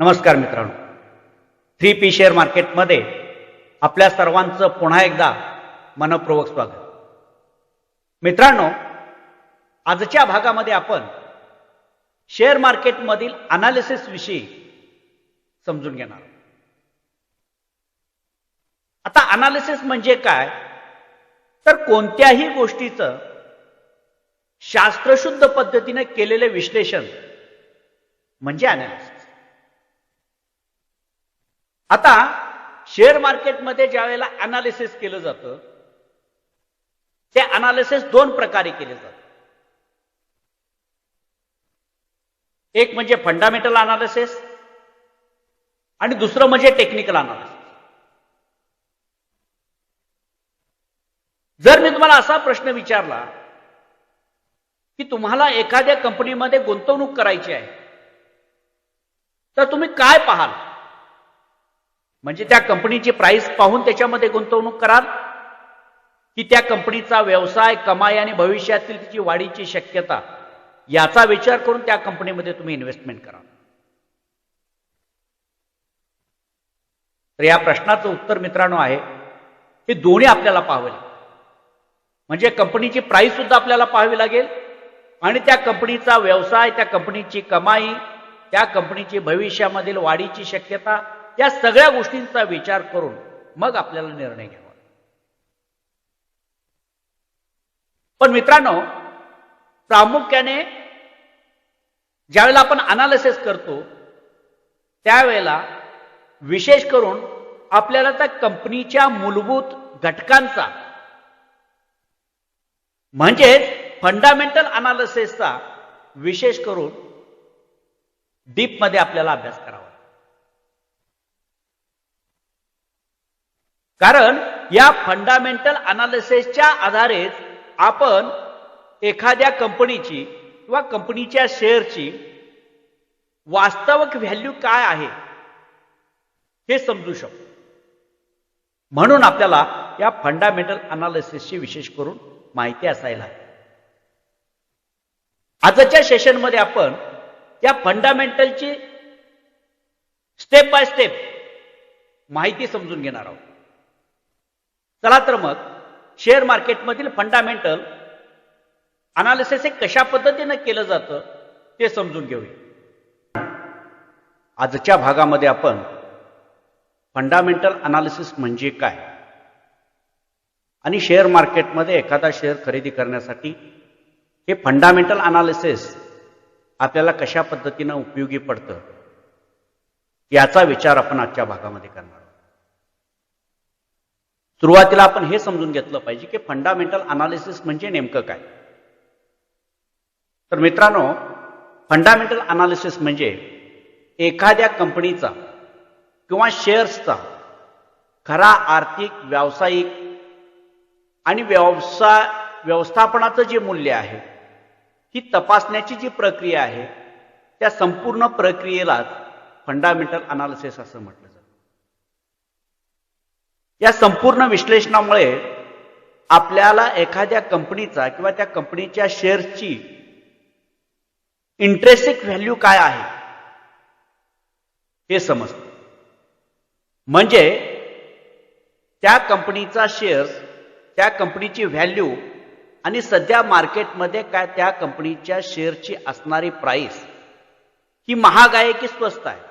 नमस्कार मित्रांनो, 3P share मार्केटमध्ये आपल्या सर्वांचं पुन्हा एकदा मनपूर्वक स्वागत. मित्रांनो, आजच्या भागामध्ये आपण शेअर मार्केटमधील अनालिसिस विषयी समजून घेणार आहोत. आता अनालिसिस म्हणजे काय, तर कोणत्याही गोष्टीचं शास्त्रशुद्ध पद्धतीने केलेले विश्लेषण म्हणजे अनालिसिस. आता शेअर मार्केटमध्ये ज्या वेळेला अनालिसिस केलं जातं ते अनालिसिस दोन प्रकारे केले जातं. एक म्हणजे फंडामेंटल अनालिसिस आणि दुसरं म्हणजे टेक्निकल अनालिसिस. जर मी तुम्हाला असा प्रश्न विचारला की तुम्हाला एखाद्या कंपनीमध्ये गुंतवणूक करायची आहे तर तुम्ही काय पाहाल, म्हणजे त्या कंपनीची प्राइस पाहून त्याच्यामध्ये गुंतवणूक कराल की त्या कंपनीचा व्यवसाय, कमाई आणि भविष्यातील तिची वाढीची शक्यता याचा विचार करून त्या कंपनीमध्ये तुम्ही इन्व्हेस्टमेंट कराल? तर या प्रश्नाचं उत्तर मित्रांनो आहे हे दोन्ही आपल्याला पाहावे लागेल. म्हणजे कंपनीची प्राइस सुद्धा आपल्याला पाहावी लागेल आणि त्या कंपनीचा व्यवसाय, त्या कंपनीची कमाई, त्या कंपनीची भविष्यामधील वाढीची शक्यता या सगळ्या गोष्टींचा विचार करून मग आपल्याला निर्णय घ्यावा. पण मित्रांनो, प्रामुख्याने ज्यावेळेला आपण अनालिसिस करतो त्यावेळेला विशेष करून आपल्याला त्या कंपनीच्या मूलभूत घटकांचा म्हणजेच फंडामेंटल अनालिसिसचा विशेष करून डीपमध्ये आपल्याला अभ्यास करावा. कारण या फंडामेंटल अनालिसिसच्या आधारेच आपण एखाद्या कंपनीची किंवा कंपनीच्या शेअरची वास्तविक व्हॅल्यू काय आहे हे समजू शकतो. म्हणून आपल्याला या फंडामेंटल अनालिसिसची विशेष करून माहिती असायला हवी. आजच्या सेशनमध्ये आपण या फंडामेंटलची स्टेप बाय स्टेप माहिती समजून घेणार आहोत. चला तर मग शेअर मार्केटमधील फंडामेंटल अनालिसिस हे कशा पद्धतीने केलं जातं ते समजून घेऊया. आजच्या भागामध्ये आपण फंडामेंटल अनालिसिस म्हणजे काय आणि शेअर मार्केटमध्ये एखादा शेअर खरेदी करण्यासाठी हे फंडामेंटल अनालिसिस आपल्याला कशा पद्धतीने उपयोगी पडतं याचा विचार आपण आजच्या भागामध्ये करणार. सुरुवातीला आपण हे समजून घेतलं पाहिजे की फंडामेंटल अनालिसिस म्हणजे नेमकं काय. तर मित्रांनो, फंडामेंटल अनालिसिस म्हणजे एखाद्या कंपनीचा किंवा शेअर्सचा खरा आर्थिक, व्यावसायिक आणि व्यवस्थापनाचं जे मूल्य आहे ही तपासण्याची जी प्रक्रिया आहे त्या संपूर्ण प्रक्रियेलाच फंडामेंटल अनालिसिस असं म्हटलं जातं. या संपूर्ण विश्लेषणामुळे आपल्याला एखाद्या कंपनीचा किंवा त्या कंपनीच्या शेअर्सची इंट्रेन्सिक व्हॅल्यू काय आहे हे समजतं. म्हणजे त्या कंपनीचा शेअर्स, त्या कंपनीची व्हॅल्यू आणि सध्या मार्केटमध्ये काय त्या कंपनीच्या शेअरची असणारी प्राइस ही महाग आहे की स्वस्त आहे,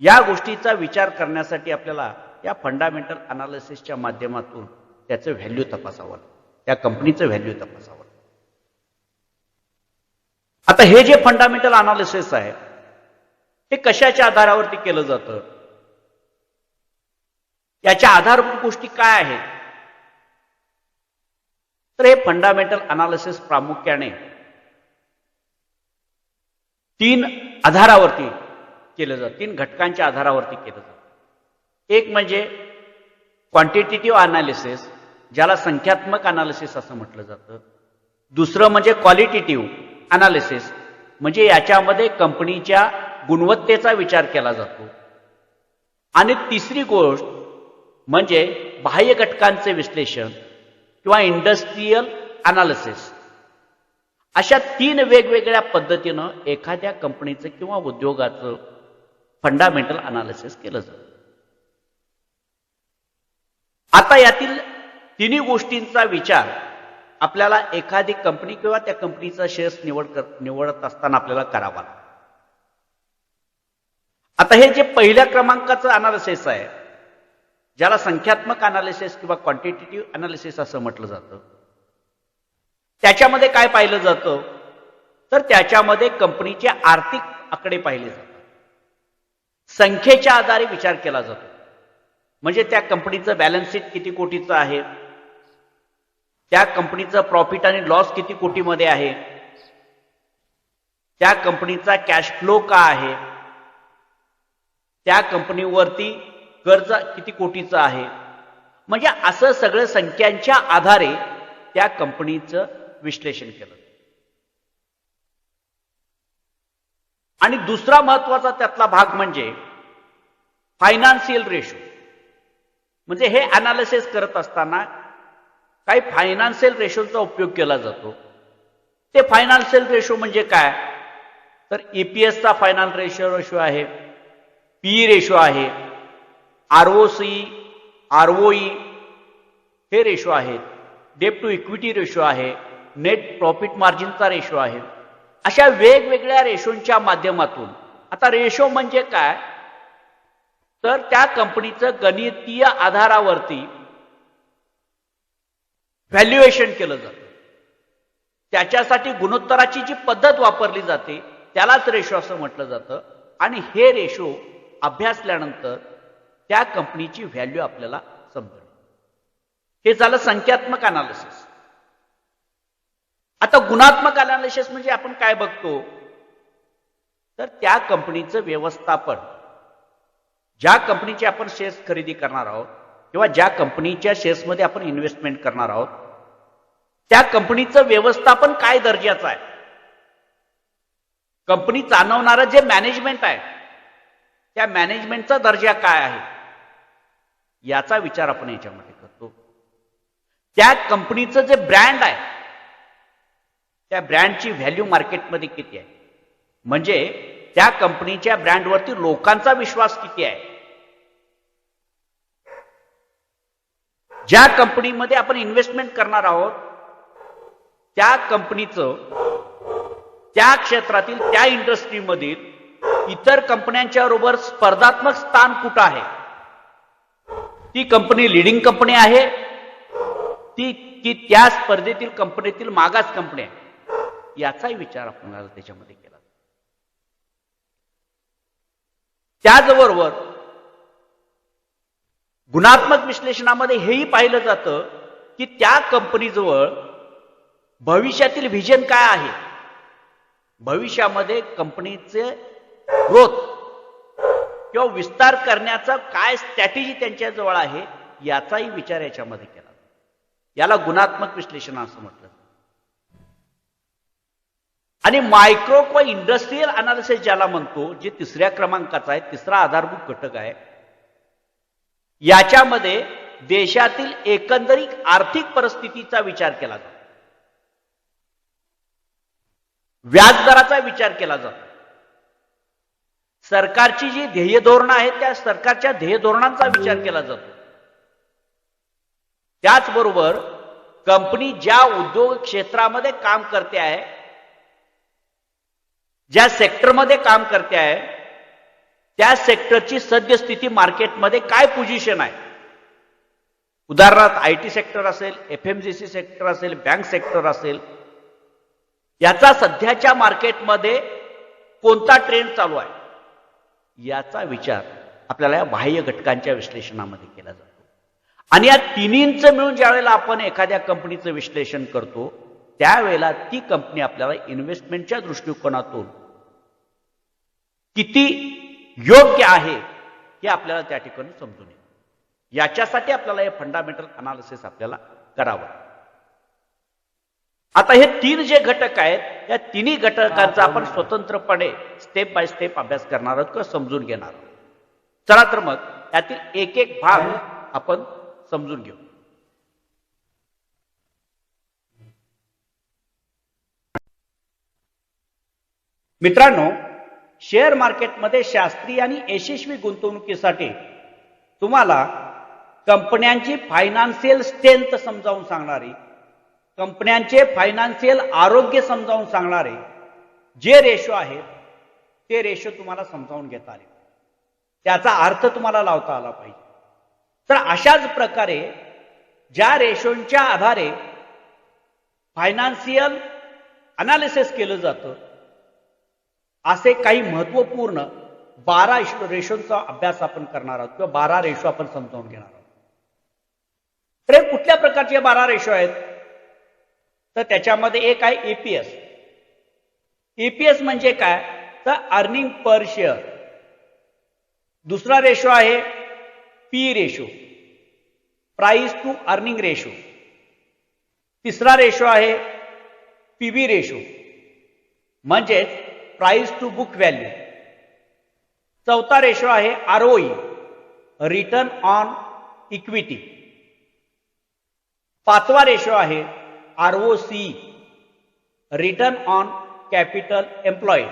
या गोष्टीचा विचार करण्यासाठी आपल्याला या फंडामेंटल अनालिसिसच्या माध्यमातून त्याचं व्हॅल्यू तपासावं, त्या कंपनीचं व्हॅल्यू तपासावं. आता हे जे फंडामेंटल अनालिसिस आहे हे कशाच्या आधारावरती केलं जातं, याच्या आधारभूत गोष्टी काय आहेत, तर हे फंडामेंटल अनालिसिस प्रामुख्याने 3 आधारावरती केलं जातं, 3 घटकांच्या आधारावरती केलं जातं. एक म्हणजे क्वांटिटेटिव्ह अनालिसिस, ज्याला संख्यात्मक अनालिसिस असं म्हटलं जातं. दुसरं म्हणजे क्वालिटेटिव्ह अनालिसिस, म्हणजे याच्यामध्ये कंपनीच्या गुणवत्तेचा विचार केला जातो. आणि तिसरी गोष्ट म्हणजे बाह्य घटकांचे विश्लेषण किंवा इंडस्ट्रियल अनालिसिस. अशा 3 वेगवेगळ्या पद्धतीनं एखाद्या कंपनीचं किंवा उद्योगाचं फंडामेंटल अनालिसिस केलं जातं. आता यातील तिन्ही गोष्टींचा विचार आपल्याला एखादी कंपनी किंवा त्या कंपनीचा शेअर्स निवडत असताना आपल्याला करावा लागतो. आता हे जे पहिल्या क्रमांकाचं अनालिसिस आहे, ज्याला संख्यात्मक अनालिसिस किंवा क्वांटिटेटिव्ह अनालिसिस असं म्हटलं जातं, त्याच्यामध्ये काय पाहिलं जातं तर त्याच्यामध्ये कंपनीचे आर्थिक आकडे पाहिले जातात. संख्येच्या आधारे विचार केला जातो. म्हणजे त्या कंपनीचं बॅलन्स शीट किती कोटीचं आहे, त्या कंपनीचं प्रॉफिट आणि लॉस किती कोटीमध्ये आहे, त्या कंपनीचा कॅश फ्लो का आहे, त्या कंपनीवरती कर्ज किती कोटीचं आहे. म्हणजे असं सगळं संख्यांच्या आधारे त्या कंपनीचं विश्लेषण केलं. आणि दुसरा महत्वाचा त्यातला भाग म्हणजे फायनान्शियल रेशो. म्हणजे हे अनालिसिस करत असताना काही फायनान्शियल रेशोचा उपयोग केला जातो. ते फायनान्शियल रेशो म्हणजे काय तर ईपीएसचा फायनान्शियल रेशो आहे, पी रेशो आहे, आरओसी, आरओई हे रेशो आहेत, डेट टू इक्विटी रेशो आहे, नेट प्रॉफिट मार्जिनचा रेशो आहे. अशा वेगवेगळ्या रेशोंच्या माध्यमातून, आता रेशो म्हणजे काय तर त्या कंपनीचं गणितीय आधारावरती व्हॅल्युएशन केलं जातं. त्याच्यासाठी गुणोत्तराची जी पद्धत वापरली जाते त्यालाच रेशो असं म्हटलं जातं. आणि हे रेशो अभ्यासल्यानंतर त्या कंपनीची व्हॅल्यू आपल्याला समजेल. हे झालं संख्यात्मक अनालिसिस. आता गुणात्मक अनालिसिस म्हणजे आपण काय बघतो तर त्या कंपनीचं व्यवस्थापन, ज्या कंपनीचे आपण शेअर्स खरेदी करणार आहोत किंवा ज्या कंपनीच्या शेअर्समध्ये आपण इन्व्हेस्टमेंट करणार आहोत त्या कंपनीचं व्यवस्थापन काय दर्जाचं आहे, कंपनी चालवणारं जे मॅनेजमेंट आहे त्या मॅनेजमेंटचा दर्जा काय आहे याचा विचार आपण याच्यामध्ये करतो. त्या कंपनीचं जे ब्रँड आहे त्या ब्रँडची व्हॅल्यू मार्केटमध्ये किती आहे, म्हणजे त्या कंपनीच्या ब्रँडवरती लोकांचा विश्वास किती आहे. ज्या कंपनीमध्ये आपण इन्व्हेस्टमेंट करणार आहोत त्या कंपनीचं त्या क्षेत्रातील त्या इंडस्ट्रीमधील इतर कंपन्यांच्या बरोबर स्पर्धात्मक स्थान कुठं आहे, ती कंपनी लीडिंग कंपनी आहे ती की त्या स्पर्धेतील कंपनीतील मागास कंपनी आहे, याचाही विचार आपल्याला त्याच्यामध्ये केला. त्याचबरोबर गुणात्मक विश्लेषणामध्ये हेही पाहिलं जातं की त्या कंपनीजवळ भविष्यातील व्हिजन काय आहे, भविष्यामध्ये कंपनीचे ग्रोथ किंवा विस्तार करण्याचा काय स्ट्रॅटेजी त्यांच्याजवळ आहे याचाही विचार याच्यामध्ये केला. याला गुणात्मक विश्लेषण असं म्हटलं. आणि मायक्रो किंवा इंडस्ट्रियल अनालिसिस ज्याला म्हणतो, जे तिसऱ्या क्रमांकाचा आहे, तिसरा आधारभूत घटक आहे, याच्यामध्ये देशातील एकंदरीत आर्थिक परिस्थितीचा विचार केला जातो, व्याजदराचा विचार केला जातो, सरकारची जी ध्येय धोरणं आहेत त्या सरकारच्या ध्येय धोरणांचा विचार केला जातो. त्याचबरोबर कंपनी ज्या उद्योग क्षेत्रामध्ये काम करते आहे, ज्या सेक्टरमध्ये काम करते आहे त्या सेक्टरची सद्यस्थिती मार्केटमध्ये काय पोझिशन आहे. उदाहरणार्थ आयटी सेक्टर असेल, एफएमजीसी सेक्टर असेल, बँक सेक्टर असेल, याचा सध्याच्या मार्केटमध्ये कोणता ट्रेंड चालू आहे याचा विचार आपल्याला या बाह्य घटकांच्या विश्लेषणामध्ये केला जातो. आणि या तिन्हींचं मिळून ज्यावेळेला आपण एखाद्या कंपनीचं विश्लेषण करतो त्यावेळेला ती कंपनी आपल्याला इन्व्हेस्टमेंटच्या दृष्टिकोनातून किती योग्य आहे हे आपल्याला त्या ठिकाणी समजून येईल. याच्यासाठी आपल्याला हे फंडामेंटल अनालिसिस आपल्याला करावं. आता हे 3 जे घटक आहेत या तिन्ही घटकांचा आपण स्वतंत्रपणे स्टेप बाय स्टेप अभ्यास करणार आहोत किंवा समजून घेणार आहोत. चला तर मग यातील एक एक भाग आपण समजून घेऊ. मित्रांनो, शेअर मार्केटमध्ये शास्त्रीय आणि यशस्वी गुंतवणुकीसाठी तुम्हाला कंपन्यांची फायनान्शियल स्ट्रेंथ समजावून सांगणारी, कंपन्यांचे फायनान्शियल आरोग्य समजावून सांगणारे जे रेशो आहेत ते रेशो तुम्हाला समजावून घेता आले, त्याचा अर्थ तुम्हाला लावता आला पाहिजे. तर अशाच प्रकारे ज्या रेशोंच्या आधारे फायनान्शियल अनालिसिस केलं जातं असे काही महत्वपूर्ण 12 रेशोंचा अभ्यास आपण करणार आहोत किंवा 12 रेशो आपण समजावून घेणार आहोत. तर हे कुठल्या प्रकारचे 12 रेशो आहेत? तर त्याच्यामध्ये एक आहे ईपीएस. ईपीएस म्हणजे काय? तर अर्निंग पर शेअर. दुसरा रेशो आहे P ratio, price to earning ratio. तिसरा रेशो आहे पीबी रेशो म्हणजेच प्राइस टू बुक व्हॅल्यू. चौथा रेशो आहे आरओई, रिटर्न ऑन इक्विटी. पाचवा रेशो आहे ROC, return on capital employed.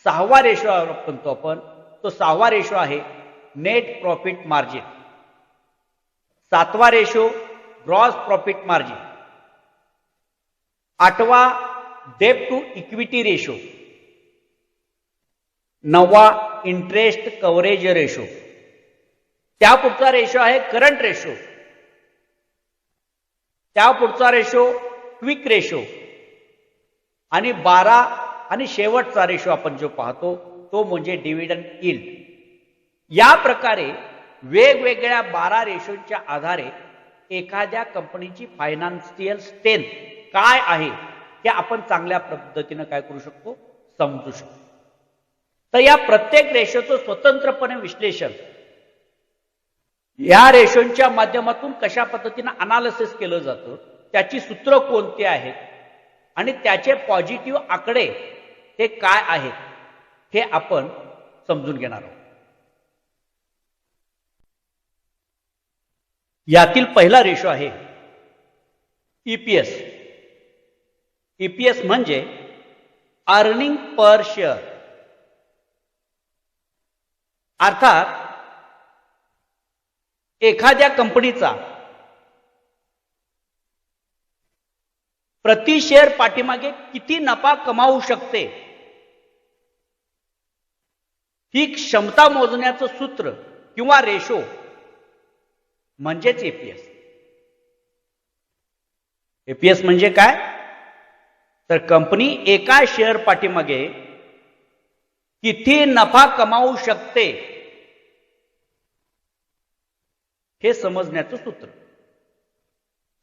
सहावा रेशो आपण तो सहावा रेशो आहे नेट प्रॉफिट मार्जिन. सातवा रेशो ग्रॉस प्रॉफिट मार्जिन. आठवा डेट टू इक्विटी रेशो. नववा इंटरेस्ट कव्हरेज रेशो. त्या पुढचा रेशो आहे करंट रेशो. त्या पुढचा रेशो क्विक रेशो. आणि 12 आणि शेवटचा रेशो आपण जो पाहतो तो म्हणजे डिव्हिडंड यील्ड. या प्रकारे वेगवेगळ्या 12 रेशोच्या आधारे एखाद्या कंपनीची फायनान्शियल स्ट्रेंथ काय आहे हे आपण चांगल्या पद्धतीने काय करू शकतो, समजू शकतो. तर या प्रत्येक रेशोचं स्वतंत्रपणे विश्लेषण, या रेशोंच्या माध्यमातून कशा पद्धतीने अनालिसिस केलं जातं, त्याची सूत्र कोणती आहेत आणि त्याचे पॉझिटिव्ह आकडे हे काय आहेत हे आपण समजून घेणार आहोत. यातील पहिला रेशो आहे ईपीएस. ईपीएस म्हणजे अर्निंग पर शेअर. अर्थात एखाद्या कंपनीचा प्रति शेअर पाठीमागे किती नफा कमावू शकते ही क्षमता मोजण्याचं सूत्र किंवा रेशो म्हणजेच ईपीएस. ईपीएस म्हणजे काय? तर कंपनी एका शेअर पाठीमागे किती नफा कमावू शकते हे समजण्याचं सूत्र.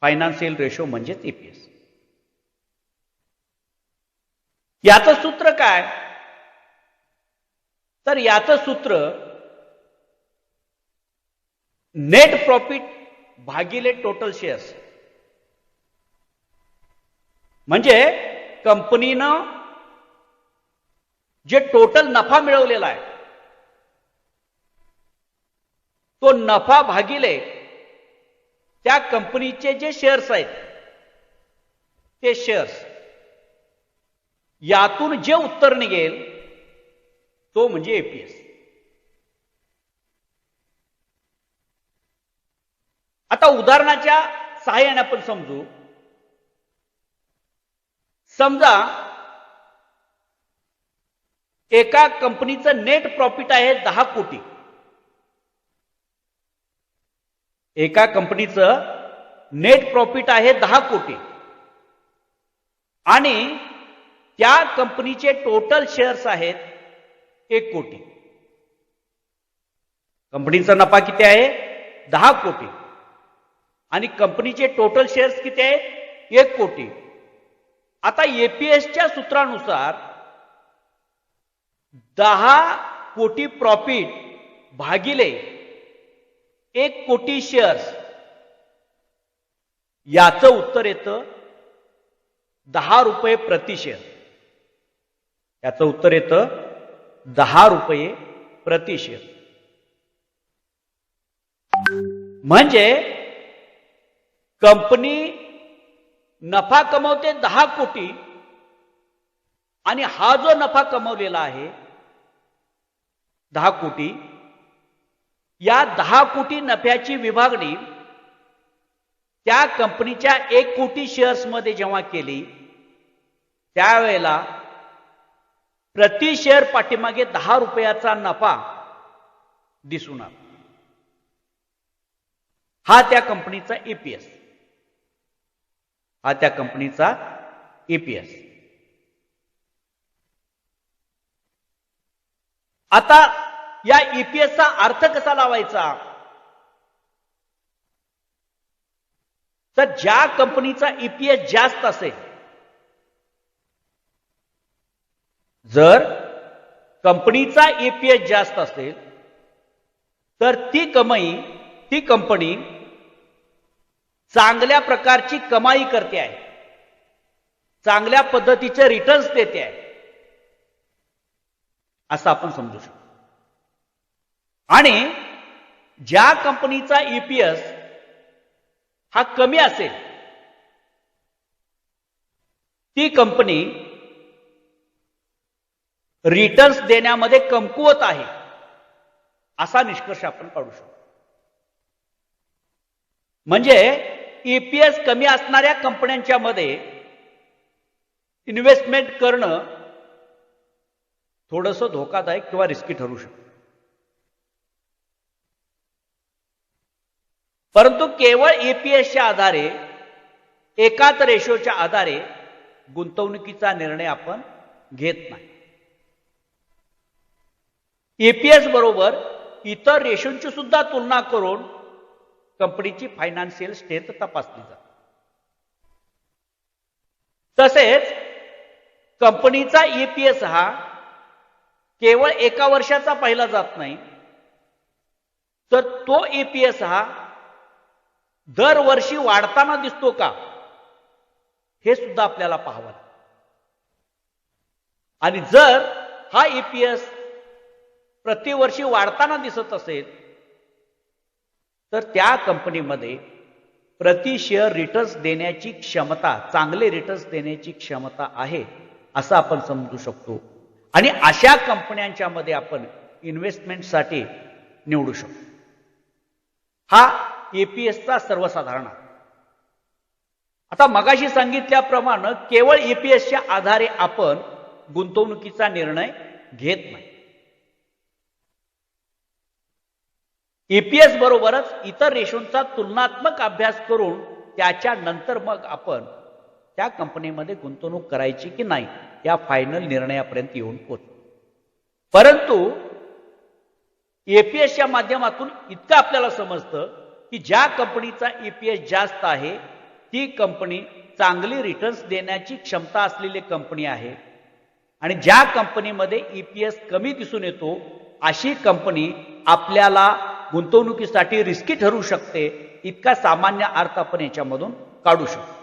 फायनान्शियल रेशो म्हणजेच ईपीएस. याचं सूत्र काय? तर याचं सूत्र नेट प्रॉफिट भागिले टोटल शेअर्स. म्हणजे कंपनीनं जे टोटल नफा मिळवलेला आहे तो नफा भागिले त्या कंपनीचे जे शेअर्स आहेत ते शेअर्स, यातून जे उत्तर निघेल तो म्हणजे ईपीएस. आता उदाहरणाच्या सहाय्याने आपण समजू. समजा एका कंपनीचं नेट प्रॉफिट आहे 10 कोटी. एका कंपनीचं नेट प्रॉफिट आहे 10 कोटी आणि त्या कंपनीचे टोटल शेअर्स आहेत 1 कोटी. कंपनीचा नफा किती आहे? 10 कोटी आणि कंपनीचे टोटल शेअर्स किती आहेत? 1 कोटी. आता एपीएसच्या सूत्रानुसार 10 कोटी प्रॉफिट भागिले 1 कोटी शेअर्स याचं उत्तर येतं 10 रुपये प्रति शेअर. याचं उत्तर येतं 10 रुपये प्रति शेअर. म्हणजे कंपनी नफा कमवते 10 कोटी आणि हा जो नफा कमवलेला आहे 10 कोटी, या 10 कोटी नफ्याची विभागणी त्या कंपनीच्या 1 कोटी शेअर्समध्ये जेव्हा केली, त्यावेळेला प्रति शेअर पाठीमागे 10 रुपयाचा नफा दिसून आला. हा त्या कंपनीचा ईपीएस. हा त्या कंपनीचा ईपीएस. आता या ईपीएसचा अर्थ कसा लावायचा? तर ज्या कंपनीचा ईपीएस जास्त असेल, जर कंपनीचा ईपीएस जास्त असेल तर ती कंपनी चांगल्या प्रकारची कमाई करते आहे, चांगल्या पद्धतीचे रिटर्न्स देते आहे, असं आपण समजू शकतो. आणि ज्या कंपनीचा ईपीएस हा कमी असेल, ती कंपनी रिटर्न्स देण्यामध्ये कमकुवत आहे, असा निष्कर्ष आपण काढू शकतो. म्हणजे ईपीएस कमी असणाऱ्या कंपन्यांच्या मध्ये इन्व्हेस्टमेंट करणं थोडंसं धोकादायक किंवा रिस्की ठरू शकतं. परंतु केवळ ईपीएसच्या आधारे, एकाच रेशोच्या आधारे गुंतवणुकीचा निर्णय आपण घेत नाही. ईपीएस बरोबर इतर रेशोंची सुद्धा तुलना करून कंपनीची फायनान्शियल स्ट्रेंथ तपासली जाते. तसेच कंपनीचा ईपीएस हा केवळ एका वर्षाचा पाहिला जात नाही, तर तो ईपीएस हा दरवर्षी वाढताना दिसतो का, हे सुद्धा आपल्याला पाहावं लागतं. आणि जर हा ईपीएस प्रतिवर्षी वाढताना दिसत असेल, तर त्या कंपनीमध्ये प्रति शेअर रिटर्न्स देण्याची क्षमता, चांगले रिटर्न्स देण्याची क्षमता आहे, असं आपण समजू शकतो. आणि अशा कंपन्यांच्या मध्ये आपण इन्व्हेस्टमेंटसाठी निवडू शकतो. हा ईपीएसचा सर्वसाधारण. आता मगाशी सांगितल्याप्रमाणे केवळ ईपीएसच्या आधारे आपण गुंतवणुकीचा निर्णय घेत नाही. ईपीएस बरोबरच इतर रेशोंचा तुलनात्मक अभ्यास करून त्याच्यानंतर मग आपण त्या कंपनीमध्ये गुंतवणूक करायची की नाही या फायनल निर्णयापर्यंत येऊन पोहोचतो. परंतु ईपीएसच्या माध्यमातून इतकं आपल्याला समजतं की ज्या कंपनीचा ईपीएस जास्त आहे, ती कंपनी चांगली रिटर्न्स देण्याची क्षमता असलेली कंपनी आहे. आणि ज्या कंपनीमध्ये ईपीएस कमी दिसून येतो, अशी कंपनी आपल्याला गुंतवणुकीसाठी रिस्की ठरू शकते, इतका सामान्य अर्थ आपण याच्यामधून काढू शकतो.